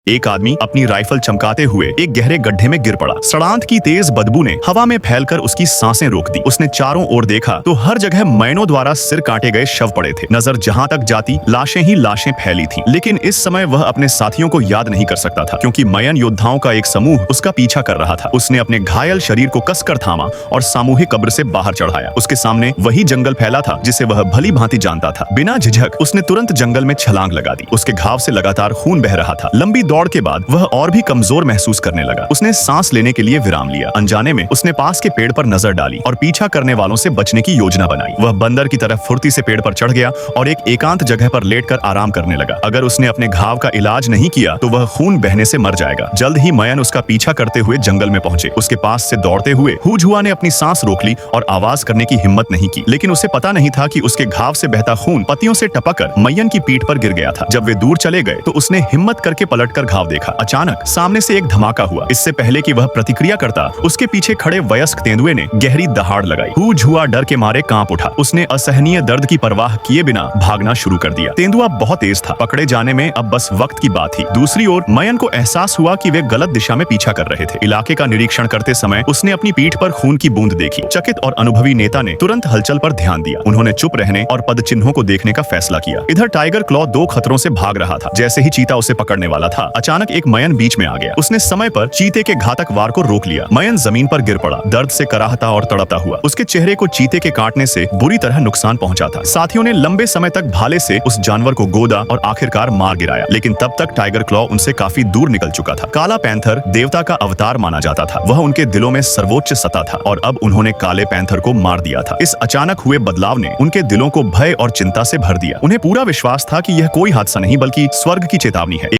एक आदमी अपनी राइफल चमकाते हुए एक गहरे गड्ढे में गिर पड़ा। सड़ांत की तेज बदबू ने हवा में फैलकर उसकी सांसें रोक दी। उसने चारों ओर देखा तो हर जगह मैनों द्वारा सिर काटे गए शव पड़े थे। नजर जहां तक जाती लाशें ही लाशें फैली थीं। लेकिन इस समय वह अपने साथियों को याद नहीं कर सकता था, क्योंकि मयन योद्धाओं का एक समूह उसका पीछा कर रहा था। उसने अपने घायल शरीर को कसकर थामा और सामूहिक कब्र से बाहर चढ़ाया। उसके सामने वही जंगल फैला था जिसे वह भली भांति जानता था। बिना झिझक उसने तुरंत जंगल में छलांग लगा दी। उसके घाव से लगातार खून बह रहा था। लंबी दौड़ के बाद वह और भी कमजोर महसूस करने लगा। उसने सांस लेने के लिए विराम लिया। अनजाने में उसने पास के पेड़ पर नजर डाली और पीछा करने वालों से बचने की योजना बनाई। वह बंदर की तरफ फुर्ती से पेड़ पर चढ़ गया और एक एकांत जगह पर लेटकर आराम करने लगा। अगर उसने अपने घाव का इलाज नहीं किया तो वह खून बहने से मर जाएगा। जल्द ही मयन उसका पीछा करते हुए जंगल में पहुंचे। उसके पास से दौड़ते हुए हुआ ने अपनी सांस रोक ली और आवाज करने की हिम्मत नहीं की। लेकिन उसे पता नहीं था कि उसके घाव से बहता खून पत्तियों से टपककर मयन की पीठ पर गिर गया था। जब वे दूर चले गए तो उसने हिम्मत करके पलटकर घाव देखा। अचानक सामने से एक धमाका हुआ। इससे पहले कि वह प्रतिक्रिया करता, उसके पीछे खड़े वयस्क तेंदुए ने गहरी दहाड़ लगाई। हुआ डर के मारे कांप उठा। उसने असहनीय दर्द की परवाह किए बिना भागना शुरू कर दिया। तेंदुआ बहुत तेज था। पकड़े जाने में अब बस वक्त की बात थी। दूसरी ओर मयन को एहसास हुआ कि वे गलत दिशा में पीछा कर रहे थे। इलाके का निरीक्षण करते समय उसने अपनी पीठ पर खून की बूंद देखी। चकित और अनुभवी नेता ने तुरंत हलचल पर ध्यान दिया। उन्होंने चुप रहने और पदचिन्हों को देखने का फैसला किया। इधर टाइगर क्लॉ दो खतरों से भाग रहा था। जैसे ही चीता उसे पकड़ने वाला था, अचानक एक मयन बीच में आ गया। उसने समय पर चीते के घातक वार को रोक लिया। मयन जमीन पर गिर पड़ा, दर्द से कराहता और तड़पता हुआ। उसके चेहरे को चीते के काटने से बुरी तरह नुकसान पहुंचा था। साथियों ने लंबे समय तक भाले से उस जानवर को गोदा और आखिरकार मार गिराया। लेकिन तब तक टाइगर क्लॉ उनसे काफी दूर निकल चुका था। काला पैंथर देवता का अवतार माना जाता था। वह उनके दिलों में सर्वोच्च सत्ता था और अब उन्होंने काले पैंथर को मार दिया था। इस अचानक हुए बदलाव ने उनके दिलों को भय और चिंता से भर दिया। उन्हें पूरा विश्वास था कि यह कोई हादसा नहीं बल्कि स्वर्ग की चेतावनी है।